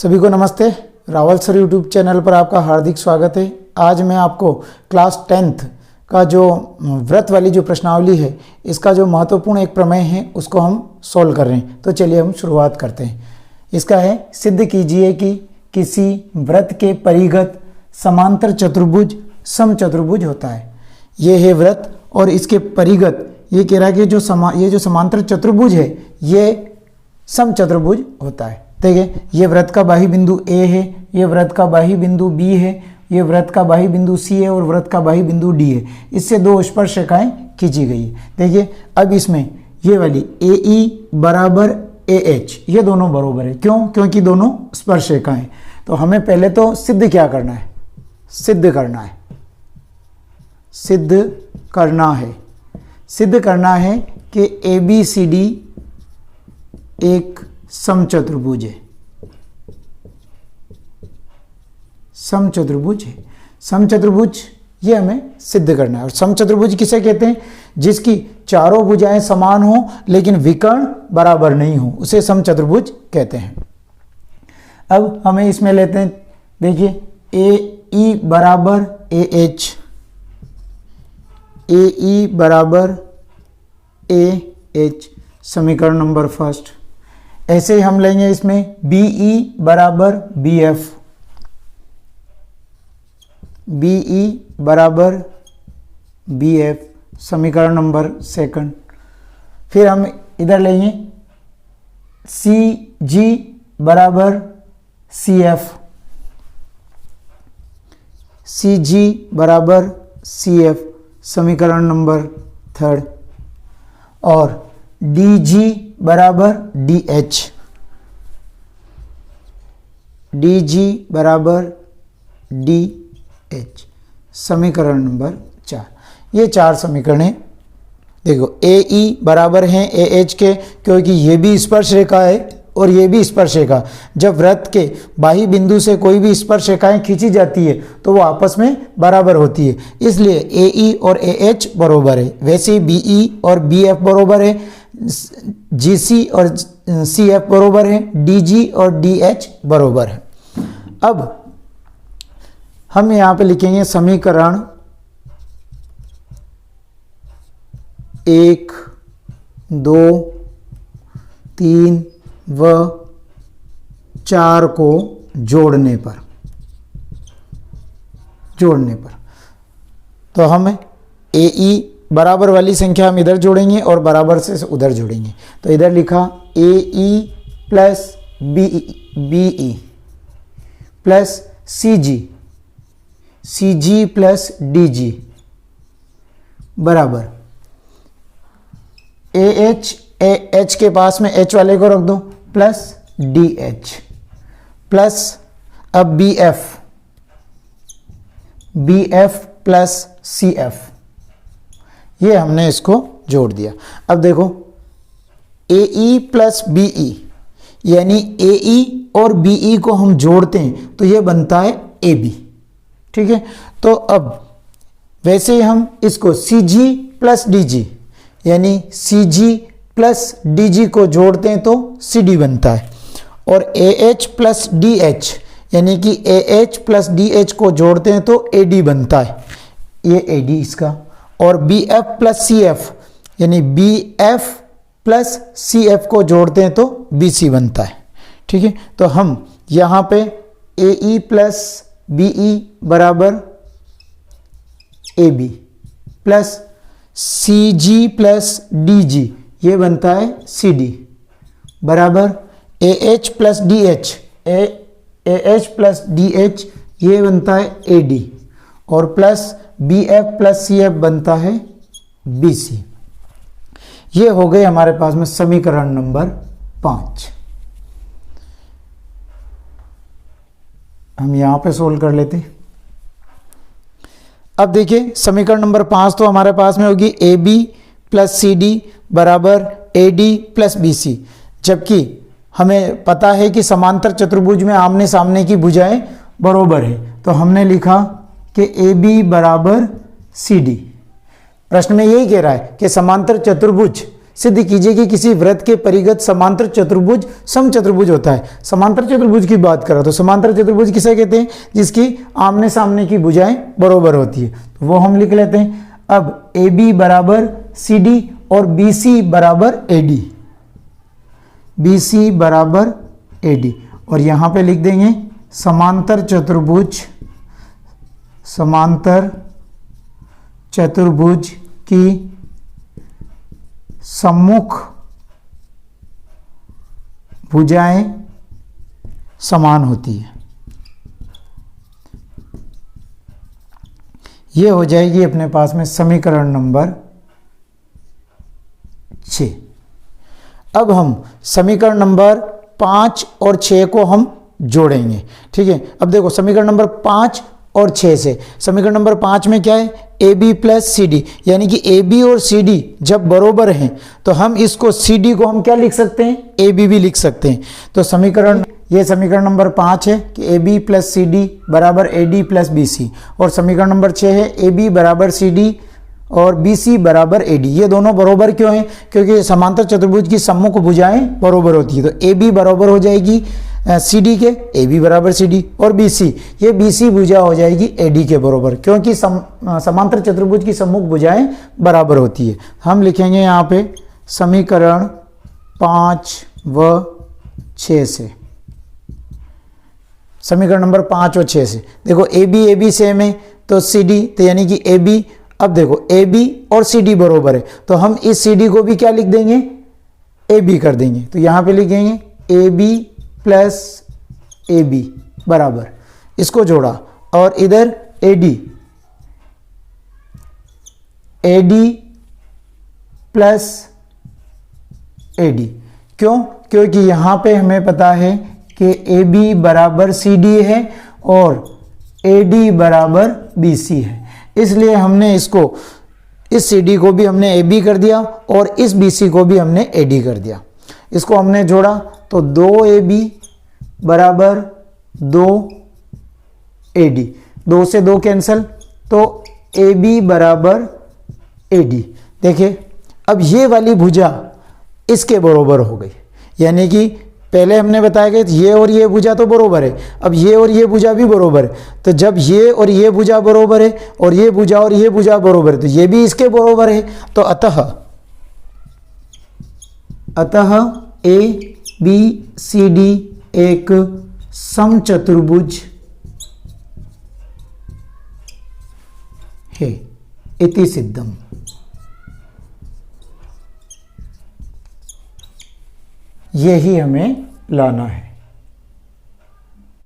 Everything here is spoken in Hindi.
सभी को नमस्ते। रावल सर यूट्यूब चैनल पर आपका हार्दिक स्वागत है। आज मैं आपको क्लास 10th का जो व्रत वाली जो प्रश्नावली है, इसका जो महत्वपूर्ण एक प्रमेय है उसको हम सोल्व कर रहे हैं। तो चलिए हम शुरुआत करते हैं। इसका है, सिद्ध कीजिए कि किसी व्रत के परिगत समांतर चतुर्भुज समचतुर्भुज होता है। ये है व्रत और इसके परिगत ये कह रहा है कि ये जो समांतर चतुर्भुज है ये समचतुर्भुज होता है। देखिए, ये व्रत का बाही बिंदु ए है, ये व्रत का बाही बिंदु बी है, ये व्रत का बाही बिंदु सी है और व्रत का बाही बिंदु डी है। इससे दो स्पर्श रेखाएं खींची गई है। देखिए, अब इसमें ये वाली ए ई बराबर ए एच, ये दोनों बराबर है। क्यों? क्योंकि दोनों स्पर्श रेखाएं। तो हमें पहले तो सिद्ध क्या करना है? सिद्ध करना है। सिद्ध करना है कि ए बी सी डी एक समचतुर्भुज है। समचतुर्भुज है। समचतुर्भुज ये हमें सिद्ध करना है। और समचतुर्भुज किसे कहते हैं? जिसकी चारों भुजाएं समान हो लेकिन विकर्ण बराबर नहीं हो, उसे समचतुर्भुज कहते हैं। अब हमें इसमें लेते हैं, देखिए, ए ई बराबर ए एच, ए ई बराबर ए एच, समीकरण नंबर फर्स्ट। ऐसे ही हम लेंगे इसमें बी ई बराबर बी एफ, बी ई बराबर बी एफ, समीकरण नंबर सेकंड। फिर हम इधर लेंगे सी जी बराबर सी एफ, सी जी बराबर सी एफ, समीकरण नंबर थर्ड। और डी जी बराबर डी एच, डी जी बराबर डी एच, समीकरण नंबर 4। ये 4 समीकरण हैं। देखो, ए ई बराबर हैं ए एच के, क्योंकि ये भी स्पर्श रेखा है और ये भी स्पर्श रेखा। जब व्रत के बाही बिंदु से कोई भी स्पर्श रेखाएं खींची जाती है तो वो आपस में बराबर होती है, इसलिए ए ई और ए एच बराबर है। वैसे ही बी ई और बी एफ बराबर है, जी सी और सी एफ बराबर है, डी जी और डी एच बराबर है। अब हम यहाँ पे लिखेंगे समीकरण 1, 2, 3 व 4 को जोड़ने पर तो हम ए ई बराबर वाली संख्या हम इधर जोड़ेंगे और बराबर से उधर जोड़ेंगे। तो इधर लिखा A E plus B E plus C G plus D G बराबर ए एच के पास में एच वाले को रख दो प्लस डी एच प्लस अब B F plus C F, ये हमने इसको जोड़ दिया। अब देखो, ए ई प्लस बी ई, यानी ए ई और बी ई को हम जोड़ते हैं तो ये बनता है ए बी। ठीक है, तो अब वैसे ही हम इसको सी जी प्लस डी जी, यानी सी जी प्लस डी जी को जोड़ते हैं तो सी डी बनता है। और ए एच प्लस डी एच, यानी कि ए एच प्लस डी एच को जोड़ते हैं तो ए डी बनता है, ये ए डी इसका। और B F plus C F, यानी B F plus C F को जोड़ते हैं तो बी सी बनता है। ठीक है, तो हम यहाँ पे ए ई प्लस बी ई बराबर A B plus C G plus D G, ये बनता है सी डी बराबर A H plus D H, A H plus D H, ये बनता है ए डी, और plus B F plus C F बनता है बी सी। ये हो गए हमारे पास में समीकरण नंबर 5। हम यहां पे सोल्व कर लेते हैं। अब देखिए, समीकरण नंबर 5 तो हमारे पास में होगी A B plus C D बराबर A D plus B C, जबकि हमें पता है कि समांतर चतुर्भुज में आमने सामने की भुजाएं बराबर है। तो हमने लिखा कि ए बी बराबर सी डी। प्रश्न में यही कह रहा है कि समांतर चतुर्भुज सिद्ध कीजिए कि किसी वृत्त के परिगत समांतर चतुर्भुज समचतुर्भुज होता है। समांतर चतुर्भुज की बात करो तो समांतर चतुर्भुज किसे कहते हैं? जिसकी आमने सामने की भुजाएं बराबर होती है, तो वो हम लिख लेते हैं। अब ए बी बराबर सी डी और बी सी बराबर ए डी, बी सी बराबर ए डी, और यहां पे लिख देंगे समांतर चतुर्भुज, समांतर चतुर्भुज की सम्मुख भुजाएं समान होती है। ये हो जाएगी अपने पास में समीकरण नंबर 6। अब हम समीकरण नंबर 5 और 6 को हम जोड़ेंगे, ठीक है। अब देखो समीकरण नंबर 5 और 6 से, समीकरण नंबर 5 में क्या है? A B plus C D, यानी कि ए बी और सी डी जब बरोबर हैं तो हम इसको सी डी को हम क्या लिख सकते हैं? ए बी भी लिख सकते हैं। तो समीकरण, ये समीकरण नंबर 5 है कि A B plus C D बराबर A D plus B C, और समीकरण नंबर 6 है ए बी बराबर सी डी और बी सी बराबर ए डी। ये दोनों बरोबर क्यों हैं? क्योंकि समांतर चतुर्भुज की सम्मुख भुजाएं बरोबर होती है। तो ए बी बराबर हो जाएगी सी डी के, ए बी बराबर सी डी, और बी सी, ये बी सी भुजा हो जाएगी ए डी के बराबर, क्योंकि समांतर चतुर्भुज की सम्मुख भुजाएं बराबर होती है। हम लिखेंगे यहाँ पे समीकरण 5 व 6 से, समीकरण नंबर 5 और 6 से देखो ए बी सेम है तो सी डी, तो यानी कि ए बी, अब देखो ए बी और सी डी बरोबर है तो हम इस सी डी को भी क्या लिख देंगे? ए बी कर देंगे। तो यहाँ पे लिखेंगे A B plus A B बराबर, इसको जोड़ा, और इधर A D plus A D. क्यों? क्योंकि यहाँ पे हमें पता है कि ए बी बराबर सी डी है और ए डी बराबर बी सी है, इसलिए हमने इसको, इस सी डी को भी हमने ए बी कर दिया और इस बी सी को भी हमने ए डी कर दिया। इसको हमने जोड़ा तो 2 ए बी बराबर 2 ए डी, 2 से 2 कैंसिल, तो ए बी बराबर ए डी। देखिए अब ये वाली भुजा इसके बरोबर हो गई, यानी कि पहले हमने बताया कि ये और ये भुजा तो बरोबर है, अब ये और ये भुजा भी बरोबर है। तो जब ये और ये भुजा बरोबर है और ये भुजा और ये भुजा बरोबर है तो ये भी इसके बरोबर है। तो अतः ए बी सी डी एक समचतुर्भुज है, इति सिद्धम। यही हमें लाना है।